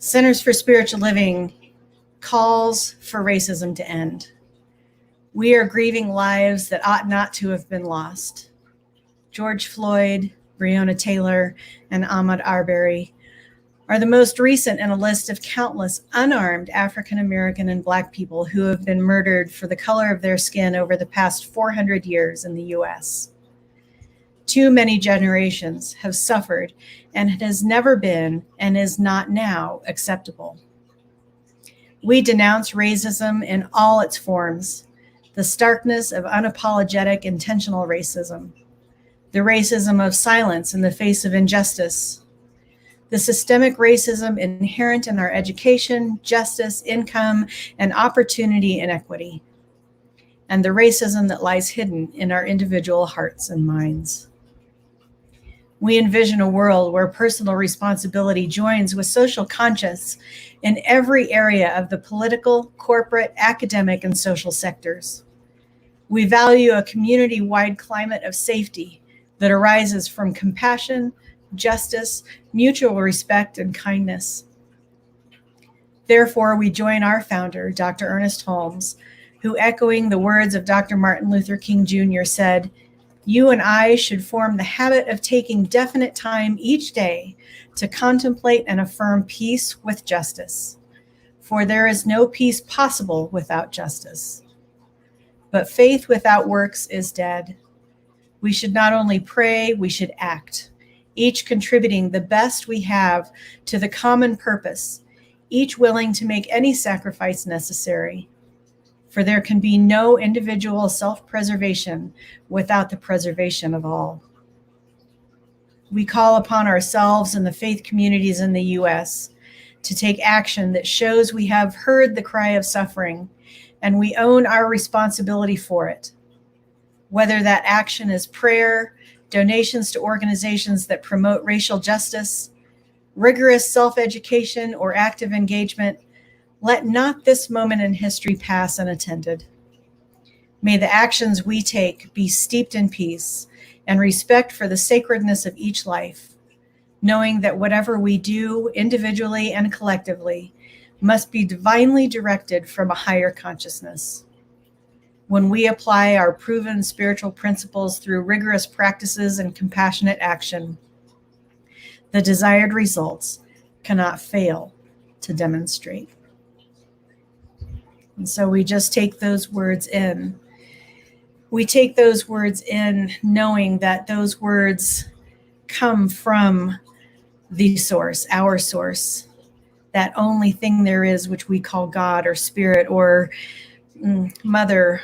Centers for Spiritual Living calls for racism to end. We are grieving lives that ought not to have been lost. George Floyd, Breonna Taylor, and Ahmaud Arbery are the most recent in a list of countless unarmed African American and Black people who have been murdered for the color of their skin over the past 400 years in the U.S. Too many generations have suffered, and it has never been and is not now acceptable. We denounce racism in all its forms, the starkness of unapologetic intentional racism, the racism of silence in the face of injustice, the systemic racism inherent in our education, justice, income, and opportunity inequity, and the racism that lies hidden in our individual hearts and minds. We envision a world where personal responsibility joins with social conscience in every area of the political, corporate, academic, and social sectors. We value a community-wide climate of safety that arises from compassion, justice, mutual respect, and kindness. Therefore, we join our founder, Dr. Ernest Holmes, who, echoing the words of Dr. Martin Luther King Jr., said, "You and I should form the habit of taking definite time each day to contemplate and affirm peace with justice, for there is no peace possible without justice. But faith without works is dead. We should not only pray, we should act, each contributing the best we have to the common purpose, each willing to make any sacrifice necessary. For there can be no individual self-preservation without the preservation of all." We call upon ourselves and the faith communities in the U.S. to take action that shows we have heard the cry of suffering and we own our responsibility for it. Whether that action is prayer, donations to organizations that promote racial justice, rigorous self-education, or active engagement, let not this moment in history pass unattended. May the actions we take be steeped in peace and respect for the sacredness of each life, knowing that whatever we do individually and collectively must be divinely directed from a higher consciousness. When we apply our proven spiritual principles through rigorous practices and compassionate action, the desired results cannot fail to demonstrate. And so we just take those words in. We take those words in knowing that those words come from the source, our source, that only thing there is, which we call God or Spirit or Mother,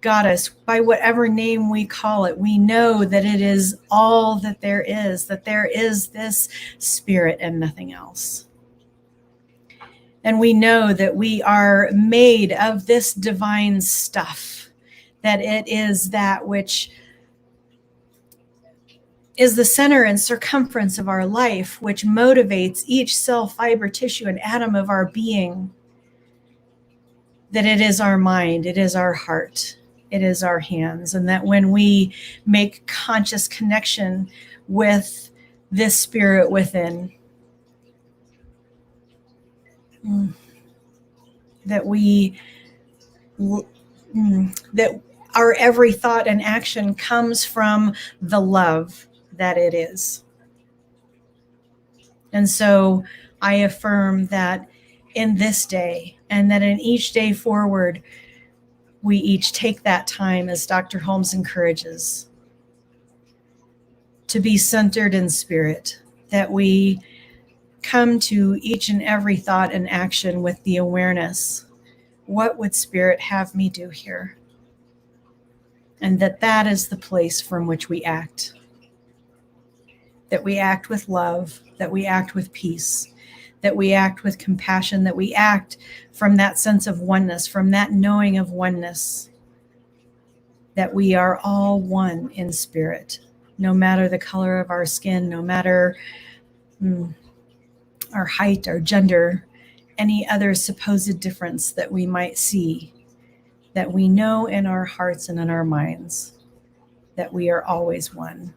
Goddess, by whatever name we call it. We know that it is all that there is this Spirit and nothing else. And we know that we are made of this divine stuff, that it is that which is the center and circumference of our life, which motivates each cell, fiber, tissue, and atom of our being, that it is our mind, it is our heart, it is our hands, and that when we make conscious connection with this Spirit within, that our every thought and action comes from the love that it is. And so I affirm that in this day, and that in each day forward, we each take that time, as Dr. Holmes encourages, to be centered in spirit, that we come to each and every thought and action with the awareness, what would Spirit have me do here? And that is the place from which we act. That we act with love, that we act with peace, that we act with compassion, that we act from that sense of oneness, from that knowing of oneness, that we are all one in spirit, no matter the color of our skin, no matter our height, our gender, any other supposed difference that we might see, that we know in our hearts and in our minds that we are always one,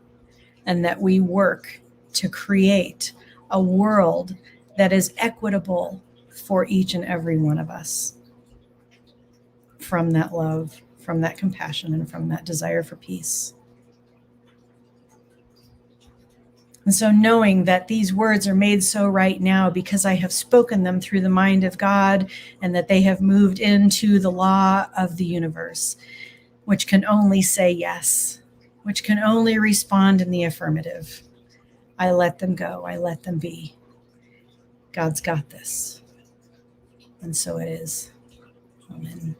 and that we work to create a world that is equitable for each and every one of us, from that love, from that compassion, and from that desire for peace. And so knowing that these words are made so right now because I have spoken them through the mind of God, and that they have moved into the law of the universe, which can only say yes, which can only respond in the affirmative. I let them go. I let them be. God's got this. And so it is. Amen.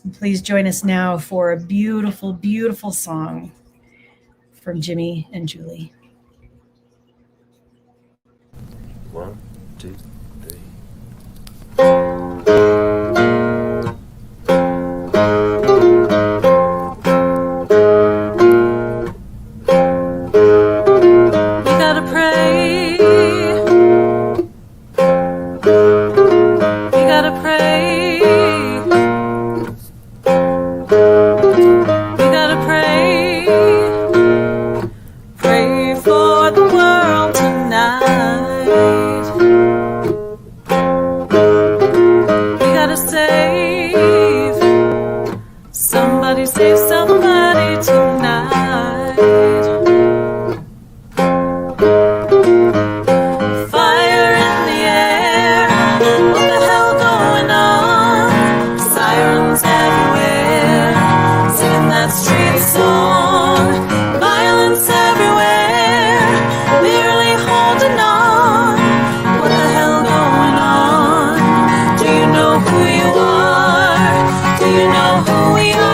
And please join us now for a beautiful, beautiful song from Jimmy and Julie. 1, 2, 3. Save somebody tonight. Fire in the air, what the hell going on? Sirens everywhere, singing that street song. Violence everywhere, barely holding on. What the hell going on? Do you know who you are? Do you know who we are?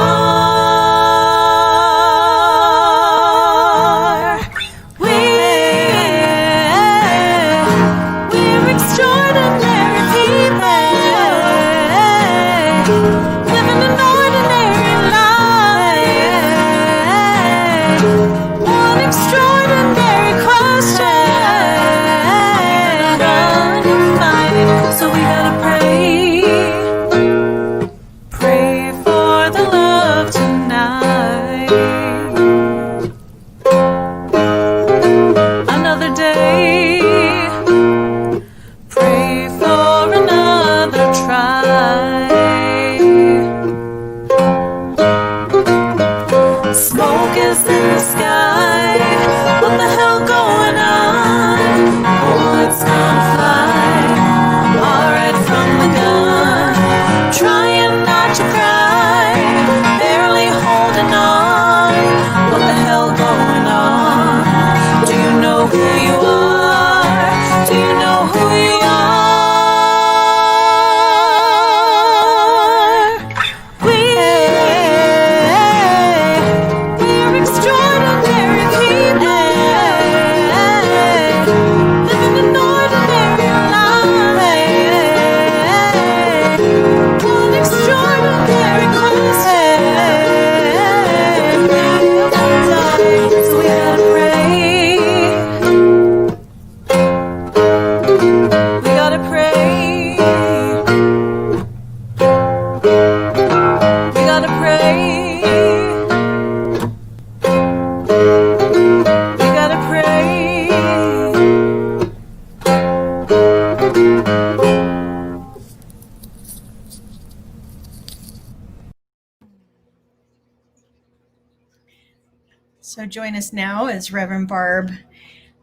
So join us now as Reverend Barb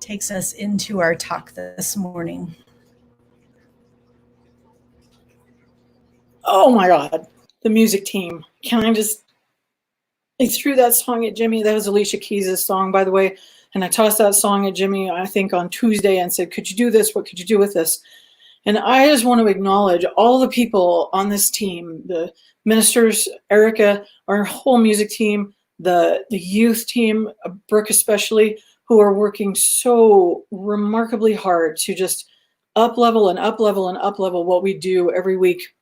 takes us into our talk this morning. Oh my God, the music team. I threw that song at Jimmy. That was Alicia Keys' song, by the way. And I tossed that song at Jimmy, I think on Tuesday, and said, could you do this? What could you do with this? And I just want to acknowledge all the people on this team, the ministers, Erica, our whole music team, the youth team, Brooke especially, who are working so remarkably hard to just up-level and up-level and up-level what we do every week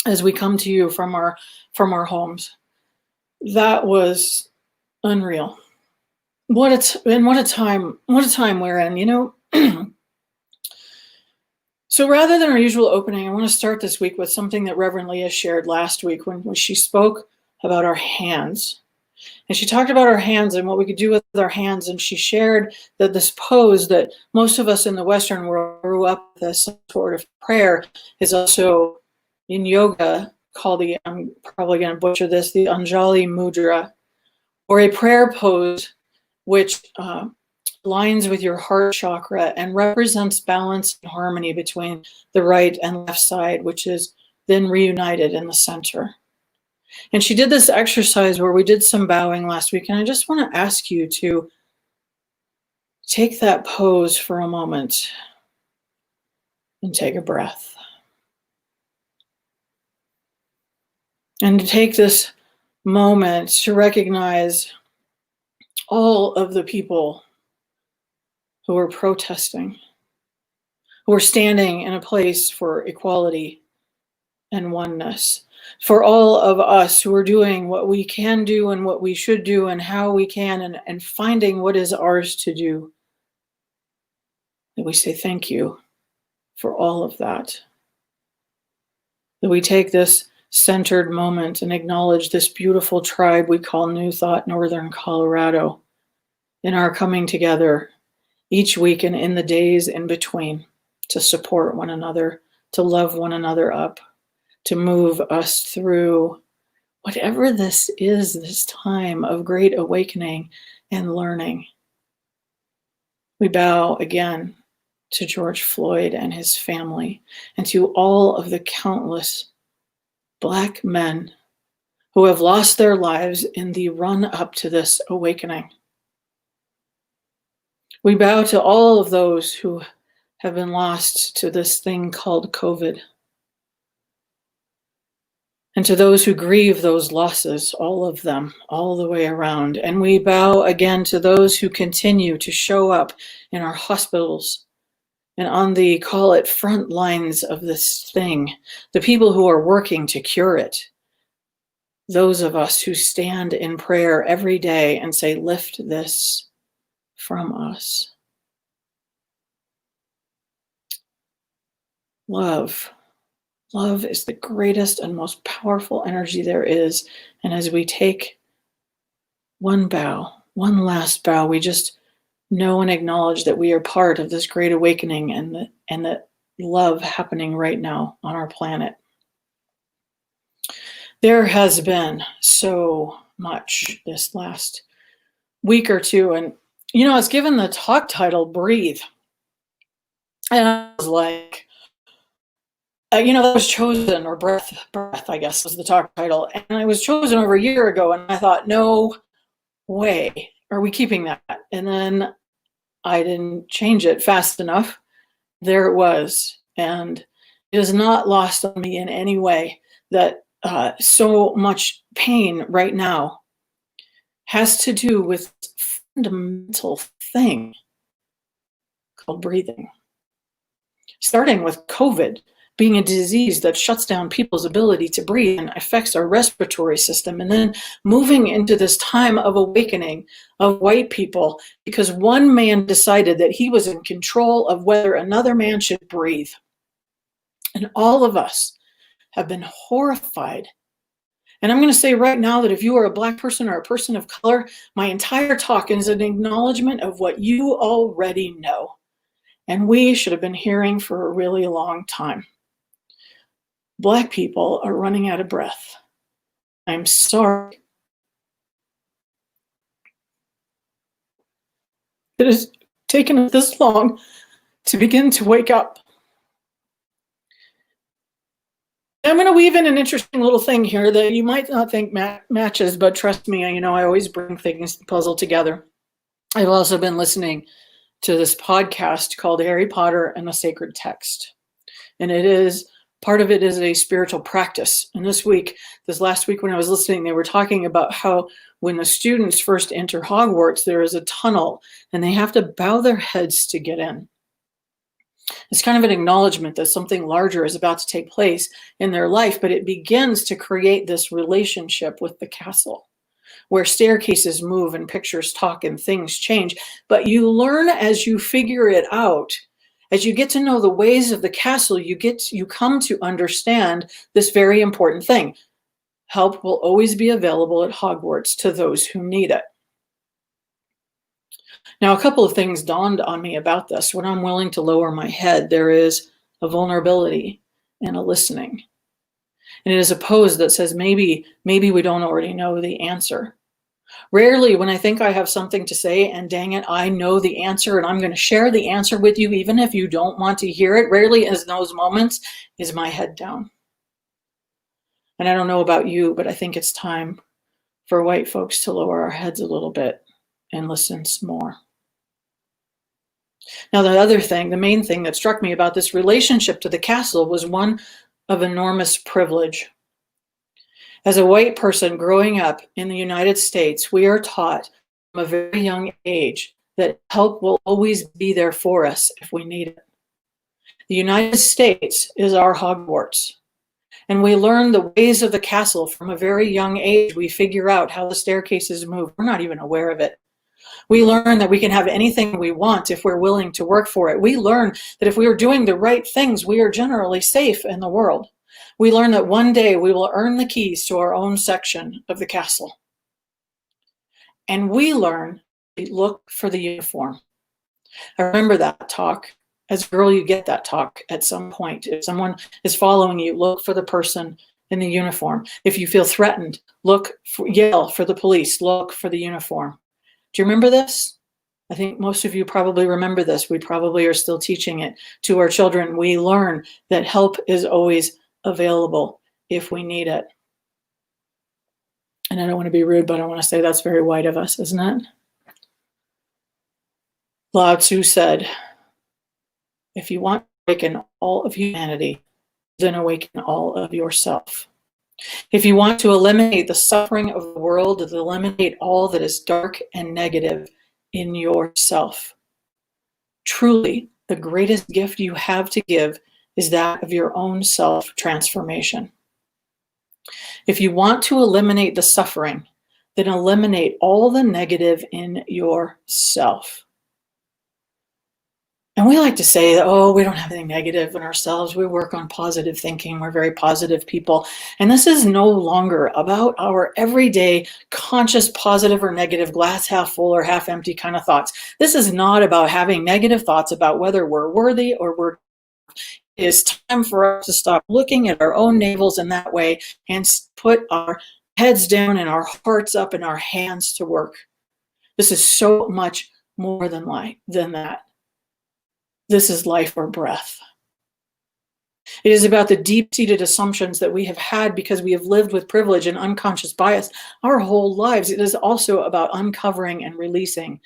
as we come to you from our homes. That was unreal. What a time we're in, you know. So rather than our usual opening, I want to start this week with something that Reverend Leah shared last week when she spoke about our hands. And she talked about our hands and what we could do with our hands. And she shared that this pose that most of us in the Western world grew up with as some sort of prayer is also in yoga called the, I'm probably going to butcher this, the Anjali Mudra, or a prayer pose which aligns with your heart chakra and represents balance and harmony between the right and left side, which is then reunited in the center. And she did this exercise where we did some bowing last week. And I just want to ask you to take that pose for a moment and take a breath. And to take this moment to recognize all of the people who are protesting, who are standing in a place for equality and oneness. For all of us who are doing what we can do and what we should do and how we can and finding what is ours to do. That we say thank you for all of that. That we take this centered moment and acknowledge this beautiful tribe we call New Thought Northern Colorado in our coming together each week and in the days in between to support one another, to love one another up, to move us through whatever this is, this time of great awakening and learning. We bow again to George Floyd and his family and to all of the countless Black men who have lost their lives in the run up to this awakening. We bow to all of those who have been lost to this thing called COVID. And to those who grieve those losses, all of them, all the way around. And we bow again to those who continue to show up in our hospitals and on the, call it, front lines of this thing, the people who are working to cure it. Those of us who stand in prayer every day and say, lift this from us. Love. Love is the greatest and most powerful energy there is. And as we take one bow, one last bow, we just know and acknowledge that we are part of this great awakening and that love happening right now on our planet. There has been so much this last week or two. And, you know, it's given the talk title, Breathe. And I was like, that was chosen, or breath, I guess, was the talk title. And I was chosen over a year ago, and I thought, no way, are we keeping that? And then I didn't change it fast enough. There it was. And it is not lost on me in any way that so much pain right now has to do with a fundamental thing called breathing. Starting with COVID being a disease that shuts down people's ability to breathe and affects our respiratory system, and then moving into this time of awakening of white people because one man decided that he was in control of whether another man should breathe. And all of us have been horrified. And I'm going to say right now that if you are a Black person or a person of color, my entire talk is an acknowledgement of what you already know. And we should have been hearing for a really long time. Black people are running out of breath. I'm sorry. It has taken us this long to begin to wake up. I'm going to weave in an interesting little thing here that you might not think matches, but trust me, I always bring things to puzzle together. I've also been listening to this podcast called Harry Potter and the Sacred Text. And part of it is a spiritual practice. And this last week when I was listening, they were talking about how when the students first enter Hogwarts, there is a tunnel and they have to bow their heads to get in. It's kind of an acknowledgement that something larger is about to take place in their life, but it begins to create this relationship with the castle where staircases move and pictures talk and things change. But you learn as you figure it out. As you get to know the ways of the castle, you come to understand this very important thing. Help will always be available at Hogwarts to those who need it. Now, a couple of things dawned on me about this. When I'm willing to lower my head, there is a vulnerability and a listening. And it is a pose that says, maybe we don't already know the answer. Rarely when I think I have something to say and dang it, I know the answer and I'm going to share the answer with you even if you don't want to hear it. Rarely in those moments is my head down. And I don't know about you, but I think it's time for white folks to lower our heads a little bit and listen more. Now, the main thing that struck me about this relationship to the castle was one of enormous privilege. As a white person growing up in the United States, we are taught from a very young age that help will always be there for us if we need it. The United States is our Hogwarts. And we learn the ways of the castle from a very young age. We figure out how the staircases move. We're not even aware of it. We learn that we can have anything we want if we're willing to work for it. We learn that if we are doing the right things, we are generally safe in the world. We learn that one day we will earn the keys to our own section of the castle. And we learn to look for the uniform. I remember that talk. As a girl, you get that talk at some point. If someone is following you, look for the person in the uniform. If you feel threatened, yell for the police, look for the uniform. Do you remember this? I think most of you probably remember this. We probably are still teaching it to our children. We learn that help is always available if we need it. And I don't want to be rude, but I want to say that's very white of us, isn't it? Lao Tzu said, if you want to awaken all of humanity, then awaken all of yourself. If you want to eliminate the suffering of the world, eliminate all that is dark and negative in yourself. Truly, the greatest gift you have to give is that of your own self-transformation. If you want to eliminate the suffering, then eliminate all the negative in yourself. And we like to say that, oh, we don't have anything negative in ourselves. We work on positive thinking. We're very positive people. And this is no longer about our everyday conscious positive or negative, glass half full or half empty kind of thoughts. This is not about having negative thoughts about whether we're worthy or we're. It is time for us to stop looking at our own navels in that way and put our heads down and our hearts up and our hands to work. This is so much more than that. This is life or breath. It is about the deep-seated assumptions that we have had because we have lived with privilege and unconscious bias our whole lives. It is also about uncovering and releasing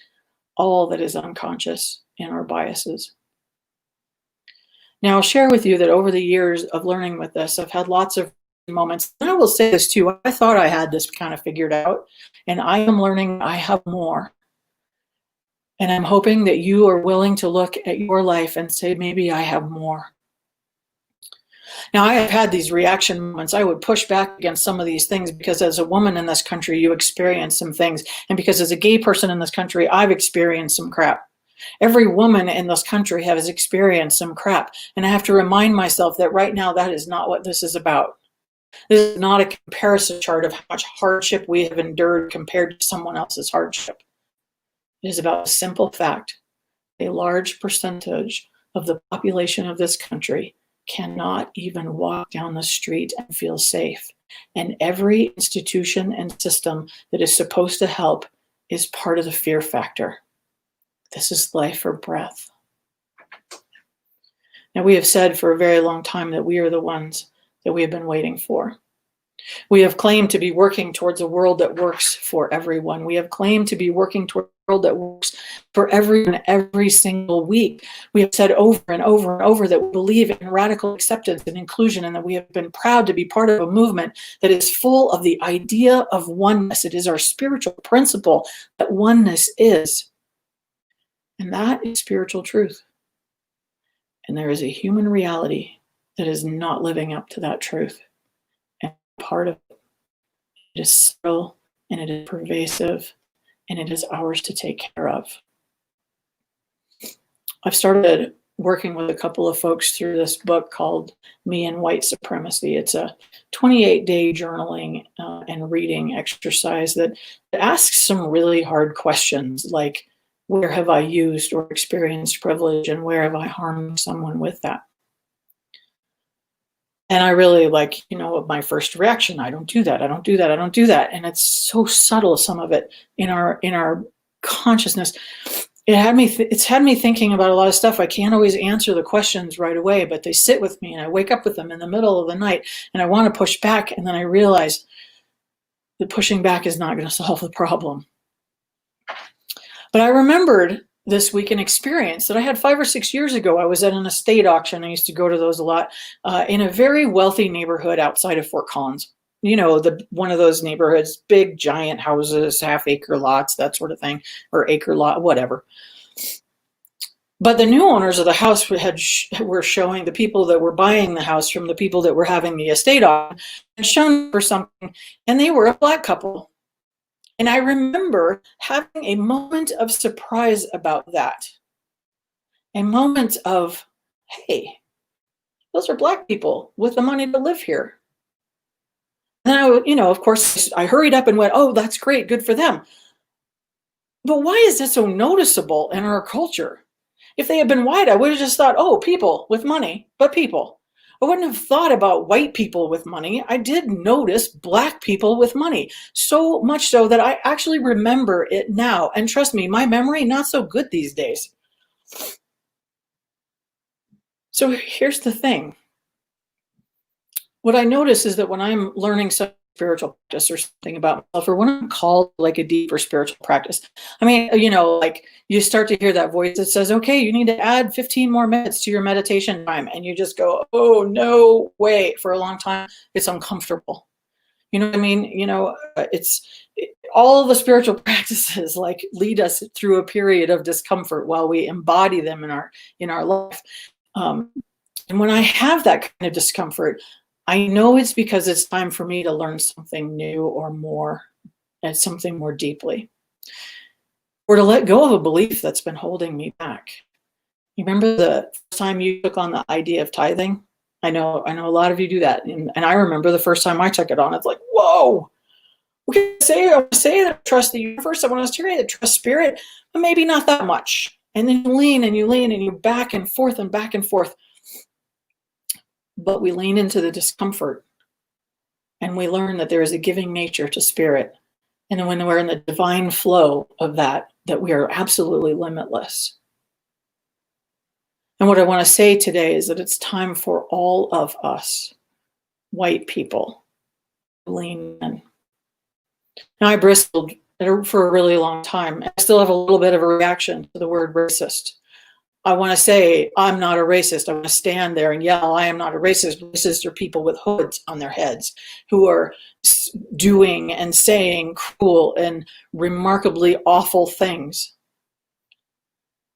all that is unconscious in our biases. Now, I'll share with you that over the years of learning with this, I've had lots of moments. And I will say this too. I thought I had this kind of figured out, and I am learning I have more. And I'm hoping that you are willing to look at your life and say, maybe I have more. Now, I have had these reaction moments. I would push back against some of these things because as a woman in this country, you experience some things. And because as a gay person in this country, I've experienced some crap. Every woman in this country has experienced some crap. And I have to remind myself that right now, that is not what this is about. This is not a comparison chart of how much hardship we have endured compared to someone else's hardship. It is about a simple fact. A large percentage of the population of this country cannot even walk down the street and feel safe. And every institution and system that is supposed to help is part of the fear factor. This is life or breath. Now, we have said for a very long time that we are the ones that we have been waiting for. We have claimed to be working towards a world that works for everyone. We have claimed to be working toward a world that works for everyone every single week. We have said over and over and over that we believe in radical acceptance and inclusion, and that we have been proud to be part of a movement that is full of the idea of oneness. It is our spiritual principle that oneness is. And that is spiritual truth. And there is a human reality that is not living up to that truth. And part of it is subtle, and it is pervasive, and it is ours to take care of. I've started working with a couple of folks through this book called Me and White Supremacy. It's a 28-day journaling and reading exercise that asks some really hard questions, like, where have I used or experienced privilege, and where have I harmed someone with that? And I really like, my first reaction, I don't do that, I don't do that, I don't do that. And it's so subtle, some of it in our consciousness. It's had me thinking about a lot of stuff. I can't always answer the questions right away, but they sit with me, and I wake up with them in the middle of the night, and I want to push back, and then I realize that pushing back is not going to solve the problem. But I remembered this week an experience that I had 5 or 6 years ago. I was at an estate auction. I used to go to those a lot in a very wealthy neighborhood outside of Fort Collins. One of those neighborhoods, big giant houses, half-acre lots, that sort of thing, or acre lot, whatever. But the new owners of the house were showing the people that were buying the house from the people that were having the estate auction, and shown for something, and they were a Black couple. And I remember having a moment of surprise about that. A moment of, hey, those are Black people with the money to live here. And of course, I hurried up and went, oh, that's great, good for them. But why is that so noticeable in our culture? If they had been white, I would have just thought, oh, people with money, but people. I wouldn't have thought about white people with money. I did notice Black people with money, so much so that I actually remember it now. And trust me, my memory, not so good these days. So here's the thing. What I notice is that when I'm learning some spiritual practice or something about myself, or when I'm called like a deeper spiritual practice, like you start to hear that voice that says, okay, you need to add 15 more minutes to your meditation time. And you just go, oh, no way. For a long time, it's uncomfortable. You know what I mean? All the spiritual practices like lead us through a period of discomfort while we embody them in our life. And when I have that kind of discomfort, I know it's because it's time for me to learn something new or more, and something more deeply, or to let go of a belief that's been holding me back. You remember the first time you took on the idea of tithing? I know a lot of you do that. And I remember the first time I took it on, it's like, whoa, I want to say that I trust the universe. I want to say that I trust spirit, but maybe not that much. And then you lean and you lean and you back and forth and back and forth. But we lean into the discomfort, and we learn that there is a giving nature to spirit. And when we're in the divine flow of that we are absolutely limitless. And what I want to say today is that it's time for all of us, white people, to lean in. Now, I bristled for a really long time. I still have a little bit of a reaction to the word racist. I want to say, I'm not a racist. I want to stand there and yell, I am not a racist. Racists are people with hoods on their heads who are doing and saying cruel and remarkably awful things.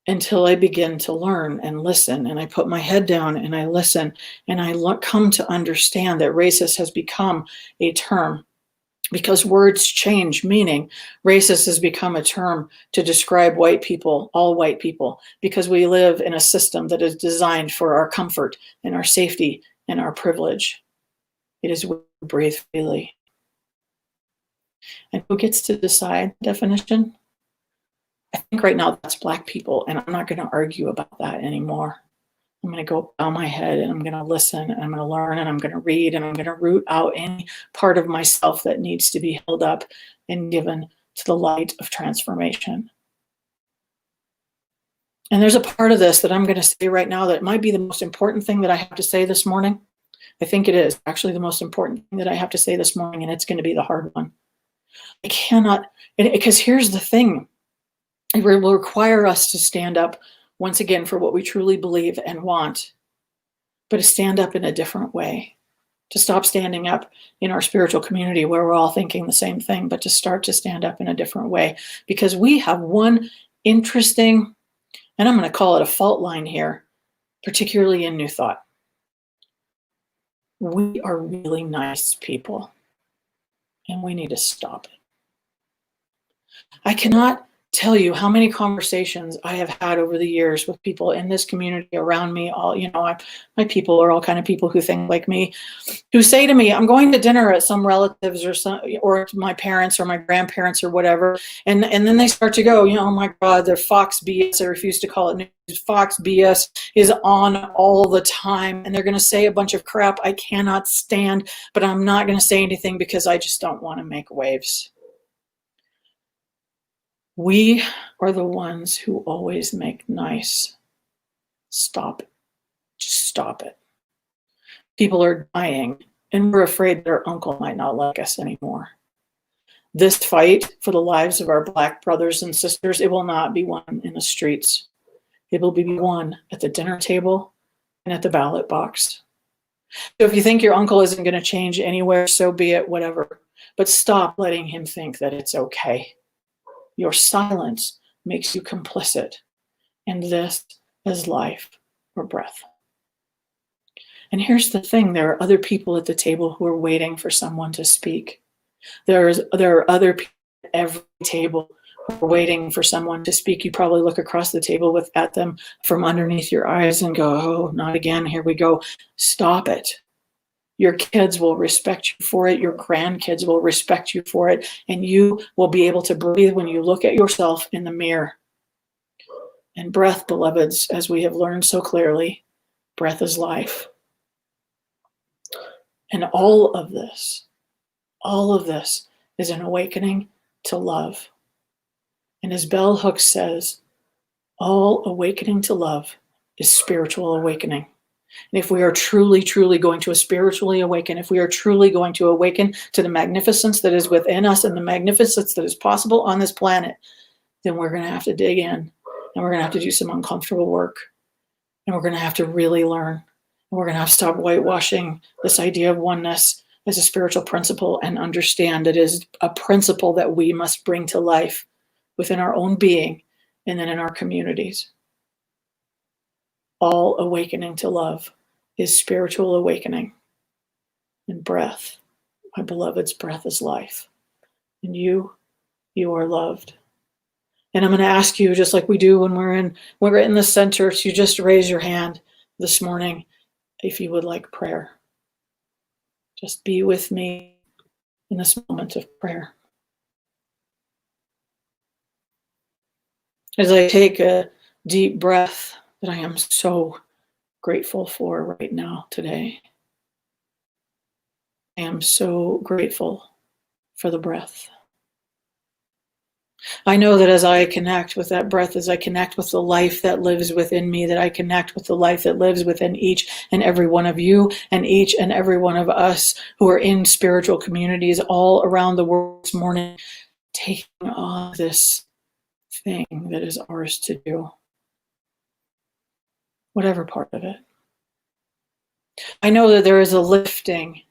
Until I begin to learn and listen, and I put my head down and I listen, and I come to understand that racist has become a term. Because words change meaning, racist has become a term to describe white people, all white people, because we live in a system that is designed for our comfort and our safety and our privilege. It is where we breathe freely. And who gets to decide the definition? I think right now that's Black people, and I'm not going to argue about that anymore. I'm going to go bow my head, and I'm going to listen, and I'm going to learn, and I'm going to read, and I'm going to root out any part of myself that needs to be held up and given to the light of transformation. And there's a part of this that I'm going to say right now that might be the most important thing that I have to say this morning. I think it is actually the most important thing that I have to say this morning, and it's going to be the hard one. I cannot, because here's the thing. It will require us to stand up once again for what we truly believe and want, but to stand up in a different way, to stop standing up in our spiritual community where we're all thinking the same thing, but to start to stand up in a different way, because we have one interesting, and I'm going to call it a fault line here, particularly in New Thought. We are really nice people, and we need to stop it. I cannot tell you how many conversations I have had over the years with people in this community around me. All, my people are all kind of people who think like me, who say to me, I'm going to dinner at some relatives or my parents or my grandparents or whatever. And then they start to go, oh my God, they're Fox BS. I refuse to call it news. Fox BS is on all the time. And they're going to say a bunch of crap I cannot stand, but I'm not going to say anything because I just don't want to make waves. We are the ones who always make nice. Stop it. Just stop it. People are dying, and we're afraid that our uncle might not like us anymore. This fight for the lives of our Black brothers and sisters, it will not be won in the streets. It will be won at the dinner table and at the ballot box. So if you think your uncle isn't going to change anywhere, so be it, whatever. But stop letting him think that it's okay. Your silence makes you complicit, and this is life or breath. And here's the thing, there are other people at the table who are waiting for someone to speak. There are other people at every table who are waiting for someone to speak. You probably look across the table at them from underneath your eyes and go, oh, not again, here we go. Stop it. Your kids will respect you for it. Your grandkids will respect you for it. And you will be able to breathe when you look at yourself in the mirror. And breath, beloveds, as we have learned so clearly, breath is life. And all of this is an awakening to love. And as Bell Hooks says, all awakening to love is spiritual awakening. And if we are truly, truly going to spiritually awaken, if we are truly going to awaken to the magnificence that is within us and the magnificence that is possible on this planet, then we're going to have to dig in, and we're going to have to do some uncomfortable work, and we're going to have to really learn. And we're going to have to stop whitewashing this idea of oneness as a spiritual principle and understand it is a principle that we must bring to life within our own being and then in our communities. All awakening to love is spiritual awakening. And breath, my beloved's breath is life. And you are loved. And I'm going to ask you, just like we do when we're in the center, to just raise your hand this morning if you would like prayer. Just be with me in this moment of prayer. As I take a deep breath that I am so grateful for right now today. I am so grateful for the breath. I know that as I connect with that breath, as I connect with the life that lives within me, that I connect with the life that lives within each and every one of you and each and every one of us who are in spiritual communities all around the world this morning, taking on this thing that is ours to do. Whatever part of it. I know that there is a lifting.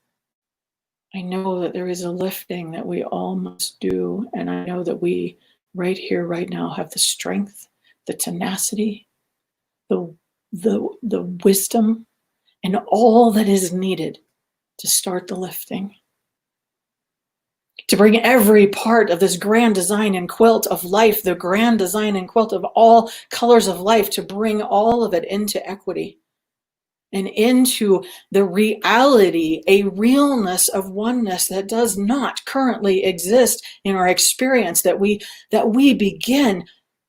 I know that there is a lifting that we all must do. And I know that we right here, right now, have the strength, the tenacity, the wisdom, and all that is needed to start the lifting. To bring every part of this grand design and quilt of life, the grand design and quilt of all colors of life, to bring all of it into equity and into the reality, a realness of oneness that does not currently exist in our experience, that we begin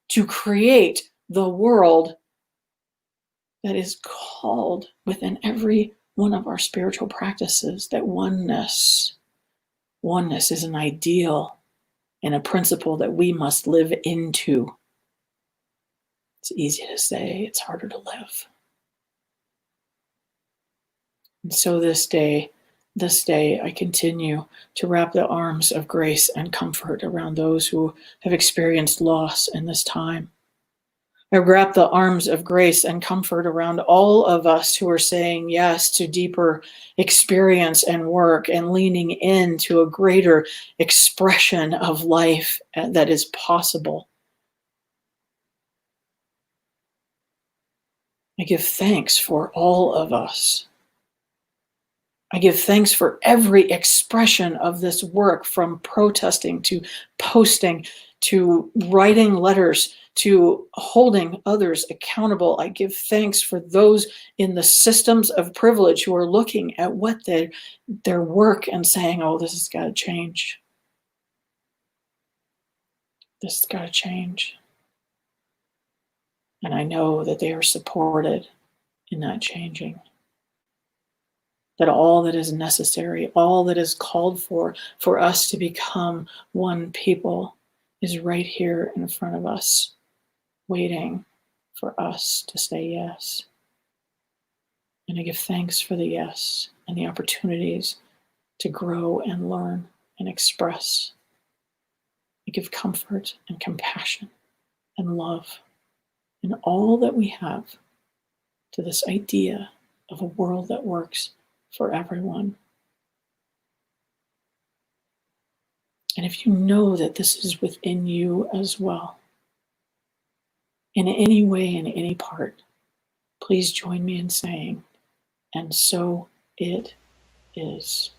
to create the world that is called within every one of our spiritual practices, that oneness is an ideal and a principle that we must live into. It's easy to say, it's harder to live. And so this day, I continue to wrap the arms of grace and comfort around those who have experienced loss in this time. I wrap the arms of grace and comfort around all of us who are saying yes to deeper experience and work and leaning into a greater expression of life that is possible. I give thanks for all of us. I give thanks for every expression of this work, from protesting to posting to writing letters to holding others accountable. I give thanks for those in the systems of privilege who are looking at what their work and saying, oh, this has got to change. This has got to change. And I know that they are supported in that changing. That all that is necessary, all that is called for us to become one people is right here in front of us, waiting for us to say yes. And I give thanks for the yes and the opportunities to grow and learn and express. I give comfort and compassion and love and all that we have to this idea of a world that works for everyone. And if you know that this is within you as well, in any way, in any part, please join me in saying, and so it is.